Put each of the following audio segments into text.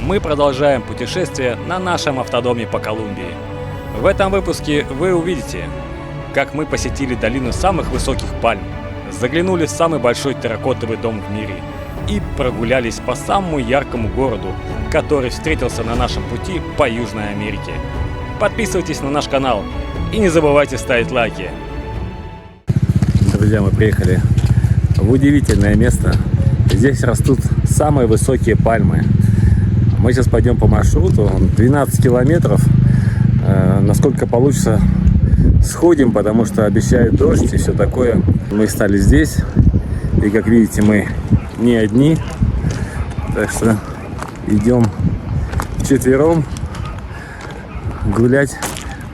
мы продолжаем путешествие на нашем автодоме по Колумбии. В этом выпуске вы увидите, как мы посетили долину самых высоких пальм, заглянули в самый большой терракотовый дом в мире и прогулялись по самому яркому городу, который встретился на нашем пути по Южной Америке. Подписывайтесь на наш канал и не забывайте ставить лайки. Друзья, мы приехали в удивительное место. Здесь растут самые высокие пальмы. Мы сейчас пойдем по маршруту, 12 километров. Насколько получится, сходим, потому что обещает дождь и все такое. Мы стали здесь, и как видите, мы не одни, так что идем вчетвером гулять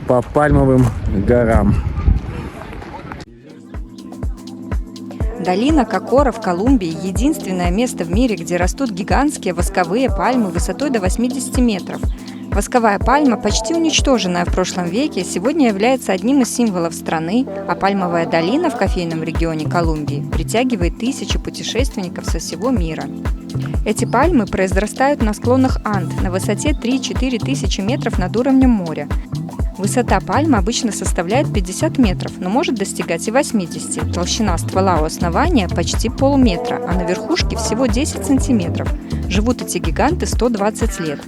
по пальмовым горам. Долина Кокора в Колумбии – единственное место в мире, где растут гигантские восковые пальмы высотой до 80 метров. Восковая пальма, почти уничтоженная в прошлом веке, сегодня является одним из символов страны, а пальмовая долина в кофейном регионе Колумбии притягивает тысячи путешественников со всего мира. Эти пальмы произрастают на склонах Анд на высоте 3-4 тысячи метров над уровнем моря. Высота пальмы обычно составляет 50 метров, но может достигать и 80. Толщина ствола у основания почти полметра, а на верхушке всего 10 сантиметров. Живут эти гиганты 120 лет.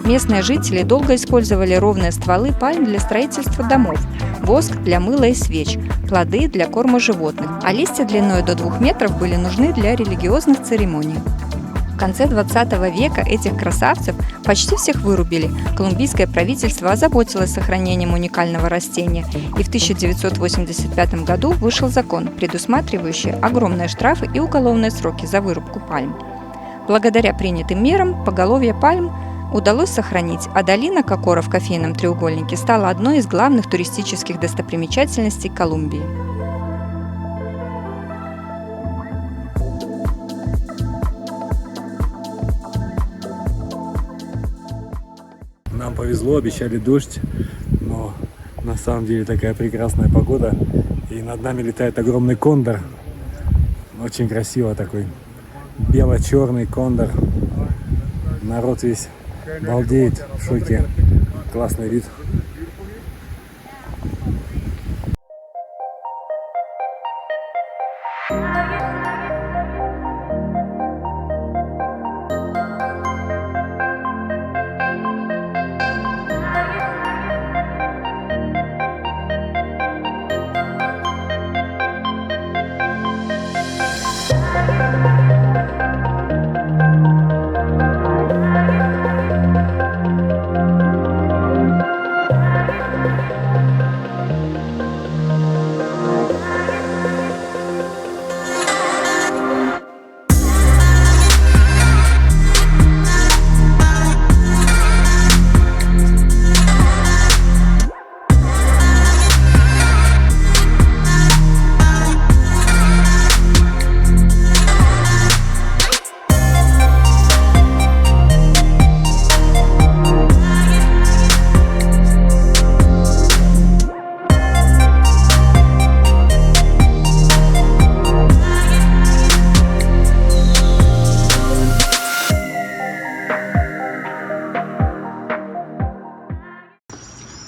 Местные жители долго использовали ровные стволы пальм для строительства домов, воск для мыла и свеч, плоды для корма животных, а листья длиной до 2 метров были нужны для религиозных церемоний. В конце 20 века этих красавцев почти всех вырубили. Колумбийское правительство озаботилось сохранением уникального растения, и в 1985 году вышел закон, предусматривающий огромные штрафы и уголовные сроки за вырубку пальм. Благодаря принятым мерам поголовье пальм удалось сохранить, а долина Кокора в кофейном треугольнике стала одной из главных туристических достопримечательностей Колумбии. Нам повезло, обещали дождь, но на самом деле такая прекрасная погода. И над нами летает огромный кондор. Очень красиво такой. Бело-черный кондор. Народ весь балдеет, в шоке. Классный вид.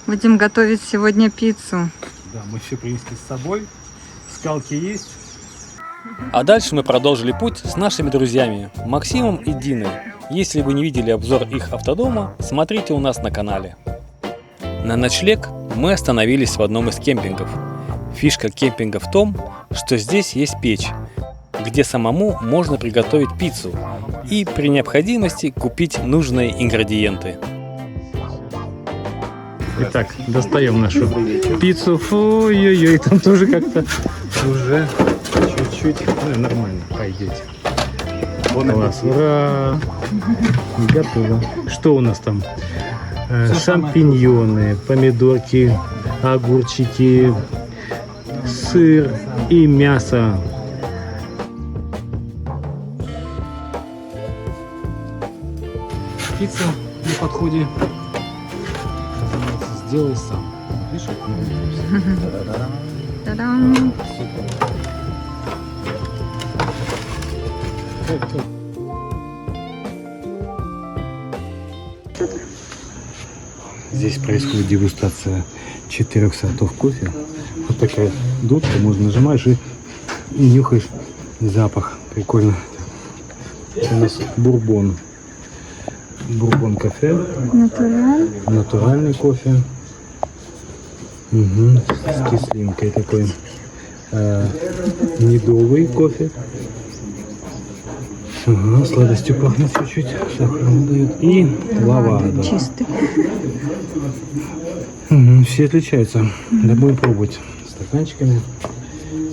Будем готовить сегодня пиццу. Да, мы все принесли с собой. Скалки есть. А дальше мы продолжили путь с нашими друзьями Максимом и Диной. Если вы не видели обзор их автодома, смотрите у нас на канале. На ночлег мы остановились в одном из кемпингов. Фишка кемпинга в том, что здесь есть печь, где самому можно приготовить пиццу и при необходимости купить нужные ингредиенты. Итак, достаем нашу пиццу. Ой-ой-ой, там тоже как-то уже чуть-чуть. Ну, нормально, пойдете. Класс, ура! Готово. Что у нас там? Шампиньоны, помидорки, огурчики, сыр и мясо. Пицца на подходе. Сделай сам. Видишь, Та-дам! Здесь происходит дегустация 4 сортов кофе. Вот такая дудка, можно нажимаешь и нюхаешь запах. Прикольно. Это у нас бурбон. Бурбон кофе. Натуральный кофе. Угу. С кислинкой такой. Медовый кофе. Ага, сладостью пахнет чуть-чуть. Сахаром дают. И лаванда. Чистый. Угу, все отличаются. Да будем пробовать стаканчиками.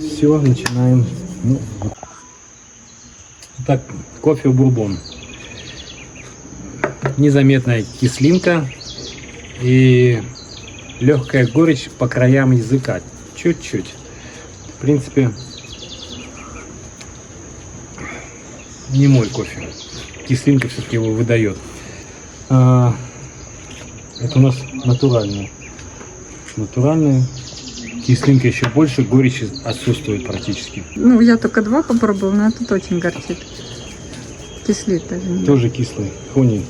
Все, начинаем. Ну, вот. Так, кофе бурбон. Незаметная кислинка и легкая горечь по краям языка. Чуть-чуть. В принципе, не мой кофе. Кислинка все-таки его выдает. Это у нас натуральный. Натуральный. Кислинка еще больше, горечи отсутствует практически. Ну, я только 2 попробовала, но этот очень горчит. Кислит даже. Тоже кислый. Хони.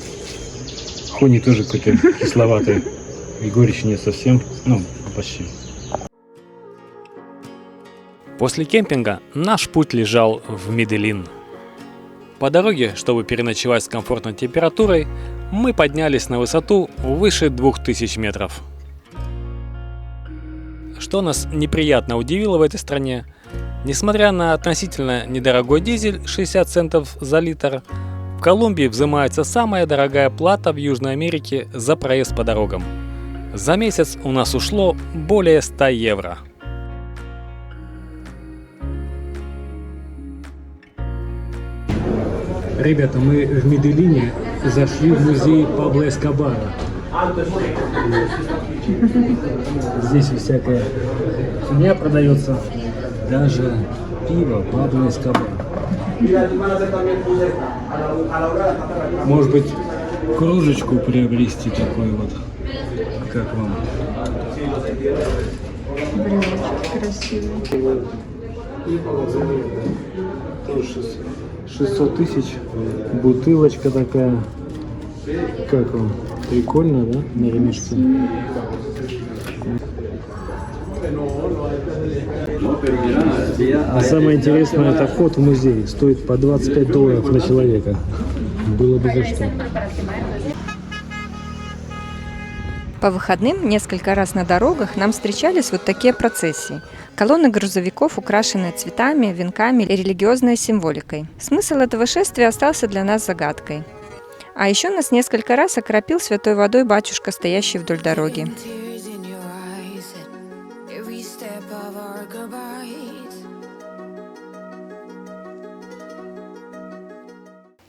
Хони тоже какой-то кисловатый. И горечи нет совсем. Ну, почти. После кемпинга наш путь лежал в Медельин. По дороге, чтобы переночевать с комфортной температурой, мы поднялись на высоту выше 2000 метров. Что нас неприятно удивило в этой стране, несмотря на относительно недорогой дизель 60 центов за литр, в Колумбии взимается самая дорогая плата в Южной Америке за проезд по дорогам. За месяц у нас ушло более 100 евро. Ребята, мы в Медельине зашли в музей Пабло Эскобара. Здесь всякая фигня продается, даже пиво Пабло Эскобара. Может быть, кружечку приобрести такую вот, как вам? Брелочки красивые. 600 тысяч, бутылочка такая. Как вам? Прикольно, да? На ремешке. А самое интересное, это вход в музей. Стоит по $25 на человека. Было бы за что. По выходным несколько раз на дорогах нам встречались вот такие процессии. Колонны грузовиков, украшенные цветами, венками и религиозной символикой. Смысл этого шествия остался для нас загадкой. А еще нас несколько раз окропил святой водой батюшка, стоящий вдоль дороги.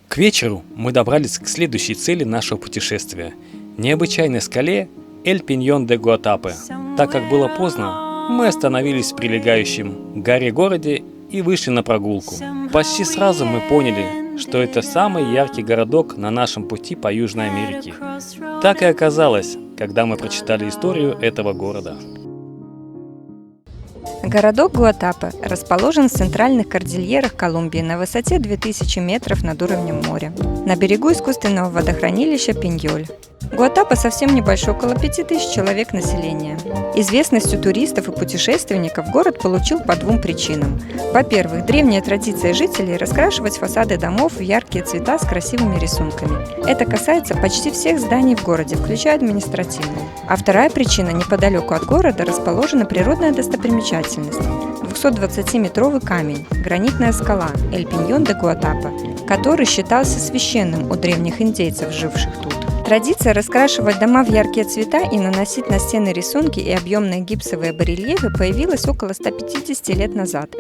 К вечеру мы добрались к следующей цели нашего путешествия – необычайной скале Эль-Пиньон-де-Гуатапе. Так как было поздно, мы остановились в прилегающем к горе городе и вышли на прогулку. Почти сразу мы поняли, что это самый яркий городок на нашем пути по Южной Америке. Так и оказалось, когда мы прочитали историю этого города. Городок Гуатапе расположен в центральных кордильерах Колумбии на высоте 2000 метров над уровнем моря, на берегу искусственного водохранилища Пиньоль. Гуатапе совсем небольшой, около 5000 человек населения. Известность у туристов и путешественников город получил по 2 причинам. Во-первых, древняя традиция жителей раскрашивать фасады домов в яркие цвета с красивыми рисунками. Это касается почти всех зданий в городе, включая административные. А вторая причина – неподалеку от города расположена природная достопримечательность. 220-метровый камень, гранитная скала Эль-Пиньон-де-Гуатапе, который считался священным у древних индейцев, живших тут. Традиция раскрашивать дома в яркие цвета и наносить на стены рисунки и объемные гипсовые барельефы появилась около 150 лет назад.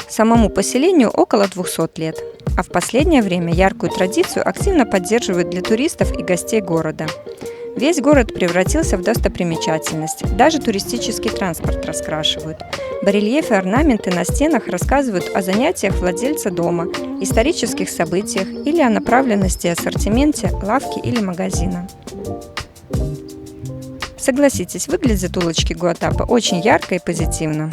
Самому поселению около 200 лет. А в последнее время яркую традицию активно поддерживают для туристов и гостей города. Весь город превратился в достопримечательность. Даже туристический транспорт раскрашивают. Барельефы и орнаменты на стенах рассказывают о занятиях владельца дома, исторических событиях или о направленности и ассортименте лавки или магазина. Согласитесь, выглядят улочки Гуатапе очень ярко и позитивно.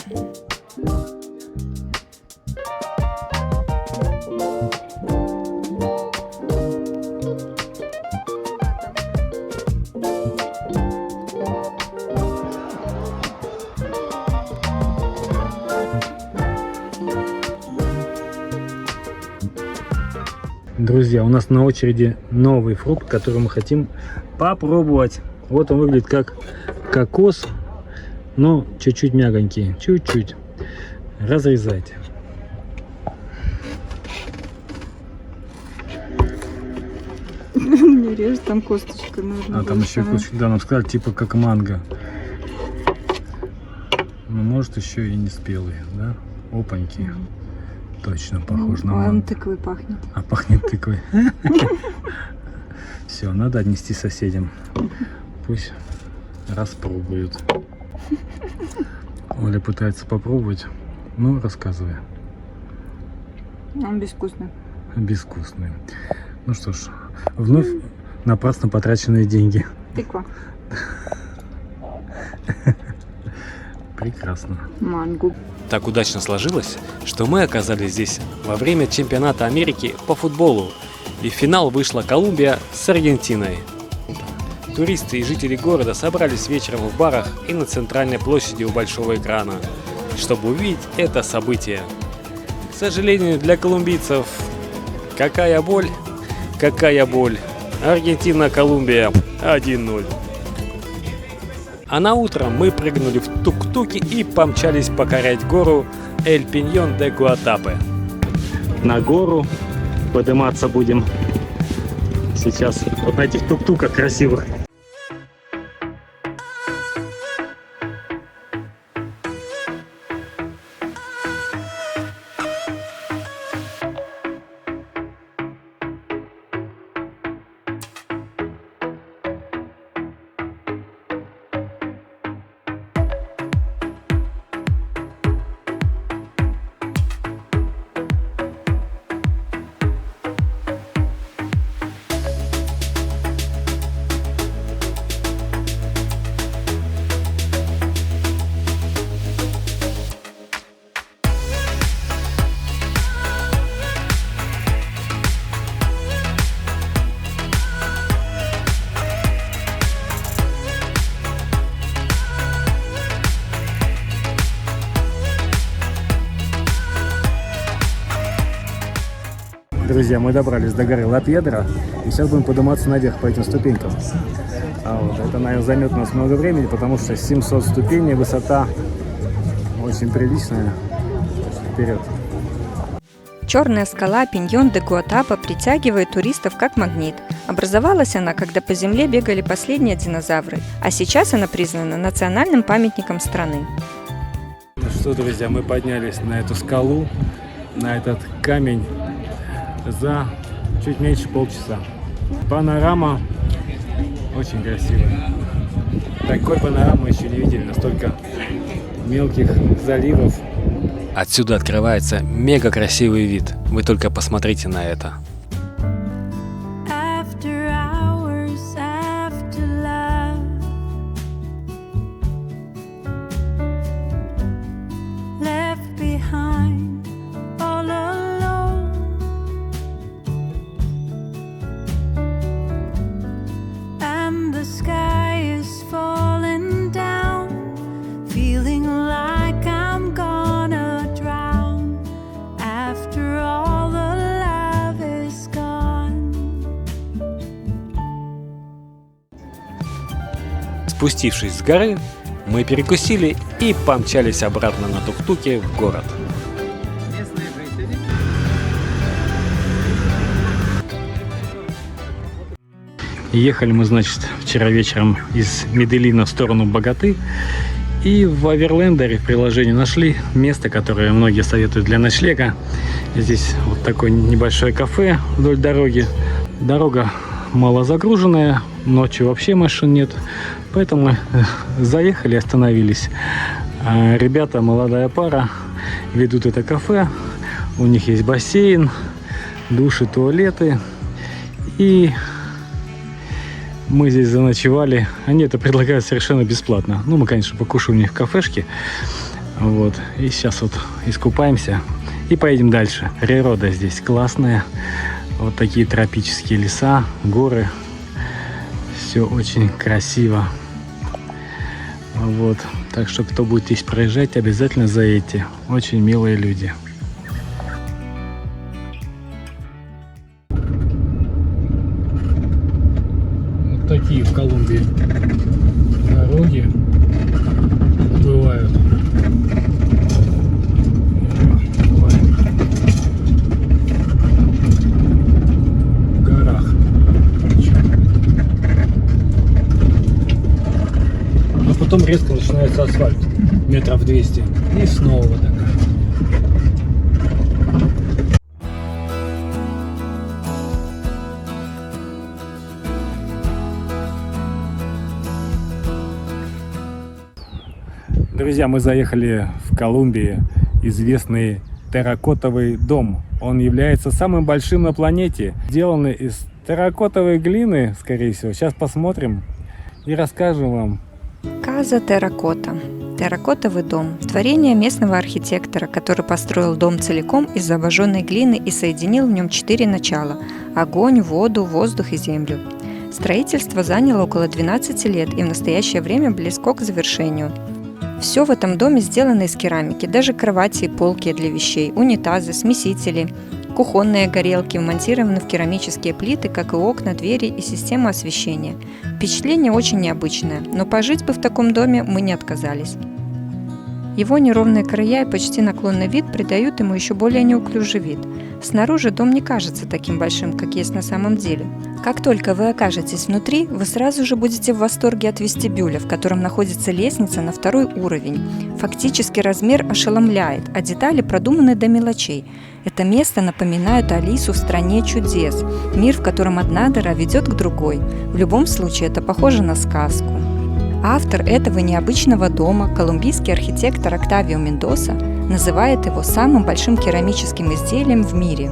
Друзья, у нас на очереди новый фрукт, который мы хотим попробовать. Вот он выглядит как кокос, но чуть-чуть мягонький, чуть-чуть. Разрезайте. Не режь, там косточка нужна. А там еще косточка, да, нам сказали, типа как манго. Ну, может, еще и не спелые, да? Опаньки. Точно похож на манго. Он тыквой пахнет. А пахнет тыквой. Все, надо отнести соседям. Пусть распробуют. Оля пытается попробовать. Ну, рассказывай. Он безвкусный. Безвкусный. Ну что ж, вновь напрасно потраченные деньги. Тыква. Прекрасно. Манго. Так удачно сложилось, что мы оказались здесь во время чемпионата Америки по футболу, и в финал вышла Колумбия с Аргентиной. Туристы и жители города собрались вечером в барах и на центральной площади у большого экрана, чтобы увидеть это событие. К сожалению, для колумбийцев какая боль, какая боль. Аргентина-Колумбия 1-0. А на утро мы прыгнули в тук-туки и помчались покорять гору Эль-Пиньон-де-Гуатапе. На гору подниматься будем сейчас вот на этих тук-туках красивых. Друзья, мы добрались до горы Ла-Пьедра и сейчас будем подниматься наверх по этим ступенькам. А вот это, наверное, займет у нас много времени, потому что 700 ступеней, высота очень приличная. Вперед! Черная скала Пиньон-де-Гуатапе притягивает туристов как магнит. Образовалась она, когда по земле бегали последние динозавры, а сейчас она признана национальным памятником страны. Ну что, друзья, мы поднялись на эту скалу, на этот камень за чуть меньше полчаса. Панорама очень красивая. Такой панорамы еще не видели, настолько мелких заливов. Отсюда открывается мега красивый вид. Вы только посмотрите на это. Спустившись с горы, мы перекусили и помчались обратно на тук-туке в город. Ехали мы, значит, вчера вечером из Медельина в сторону Боготы. И в Оверлендере в приложении нашли место, которое многие советуют для ночлега. Здесь вот такое небольшое кафе вдоль дороги. Дорога мало загруженная, ночью вообще машин нет. Поэтому мы заехали, остановились. Ребята, молодая пара, ведут это кафе. У них есть бассейн, души, туалеты. И мы здесь заночевали. Они это предлагают совершенно бесплатно. Ну, мы, конечно, покушаем у них в кафешке. Вот. И сейчас вот искупаемся и поедем дальше. Природа здесь классная. Вот такие тропические леса, горы. Все очень красиво. Вот. Так что, кто будет здесь проезжать, обязательно заедьте. Очень милые люди. такие в Колумбии дороги бывают. В горах. Но потом резко начинается асфальт. Метров 200. И снова вот такая. Друзья, мы заехали в Колумбии, известный терракотовый дом. Он является самым большим на планете, сделанный из терракотовой глины, скорее всего. Сейчас посмотрим и расскажем вам. Каза Терракота. Терракотовый дом – творение местного архитектора, который построил дом целиком из обожженной глины и соединил в нем 4 начала – огонь, воду, воздух и землю. Строительство заняло около 12 лет и в настоящее время близко к завершению. Все в этом доме сделано из керамики, даже кровати и полки для вещей, унитазы, смесители, кухонные горелки вмонтированы в керамические плиты, как и окна, двери и система освещения. Впечатление очень необычное, но пожить бы в таком доме мы не отказались. Его неровные края и почти наклонный вид придают ему еще более неуклюжий вид. Снаружи дом не кажется таким большим, как есть на самом деле. Как только вы окажетесь внутри, вы сразу же будете в восторге от вестибюля, в котором находится лестница на 2-й уровень. Фактически размер ошеломляет, а детали продуманы до мелочей. Это место напоминает Алису в «Стране чудес», мир, в котором одна дыра ведет к другой. В любом случае это похоже на сказку. Автор этого необычного дома, колумбийский архитектор Октавио Мендоса, называет его самым большим керамическим изделием в мире.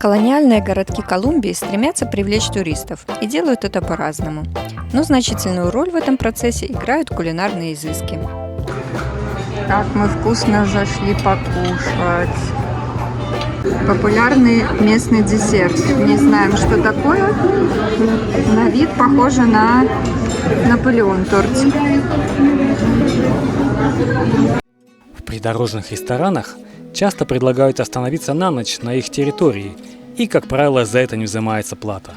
Колониальные городки Колумбии стремятся привлечь туристов и делают это по-разному. Но значительную роль в этом процессе играют кулинарные изыски. Как мы вкусно зашли покушать. Популярный местный десерт. Не знаем, что такое. На вид похоже на Наполеон тортик. В придорожных ресторанах часто предлагают остановиться на ночь на их территории, и, как правило, за это не взимается плата.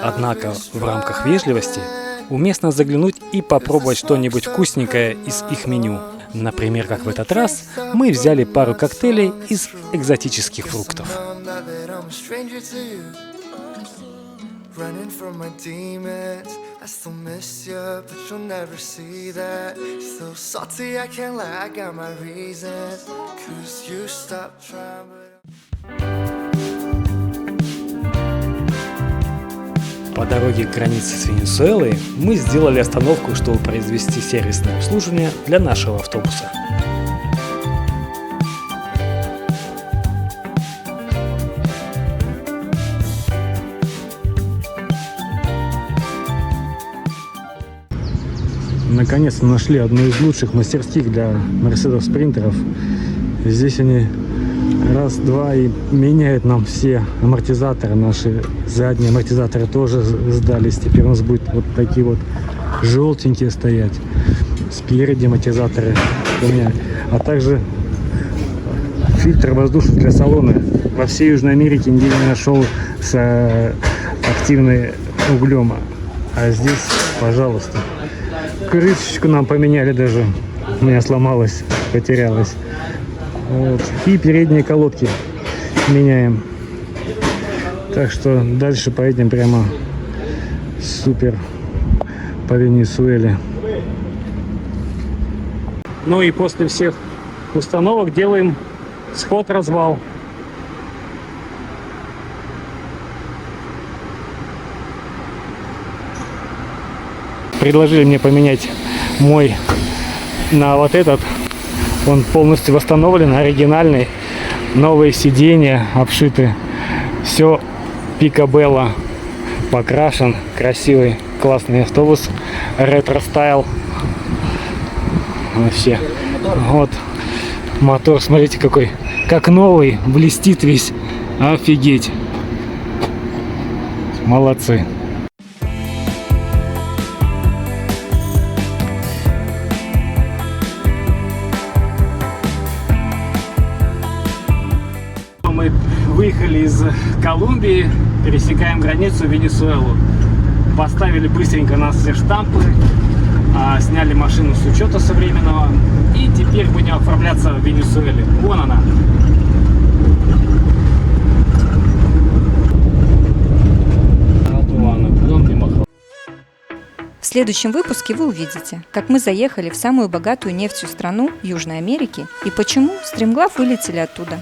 Однако, в рамках вежливости уместно заглянуть и попробовать что-нибудь вкусненькое из их меню. Например, как в этот раз, мы взяли пару коктейлей из экзотических фруктов. Running from my demons, I still miss you, but you'll never see that. Still salty, I can't lie, I got my reasons. Cause you stopped trying, По дороге к границе с Венесуэлой мы сделали остановку, чтобы произвести сервисное обслуживание для нашего автобуса. Наконец-то нашли одну из лучших мастерских для Mercedes спринтеров. Здесь они раз-два и меняют нам все амортизаторы. Наши задние амортизаторы тоже сдались. Теперь у нас будет вот такие вот желтенькие стоять. Спереди амортизаторы поменяли. А также фильтр воздуха для салона. Во всей Южной Америке нигде не нашел с активным углем. А здесь, пожалуйста. Крышечку нам поменяли даже. У меня сломалась, потерялась. Вот. И передние колодки меняем. Так что дальше поедем прямо супер по Венесуэле. Ну и после всех установок делаем сход-развал. Предложили мне поменять мой на вот этот. Он полностью восстановлен, оригинальный. Новые сиденья обшиты. Все пикабелла. Покрашен. Красивый, классный автобус. Ретро-стайл. Вообще. Вот. Мотор, смотрите какой. Как новый. Блестит весь. Офигеть. Молодцы. Мы выехали из Колумбии, пересекаем границу в Венесуэлу. Поставили быстренько нас все штампы, сняли машину с учета современного и теперь будем оформляться в Венесуэле. Вон она. В следующем выпуске вы увидите, как мы заехали в самую богатую нефтью страну Южной Америки и почему стремглав вылетели оттуда.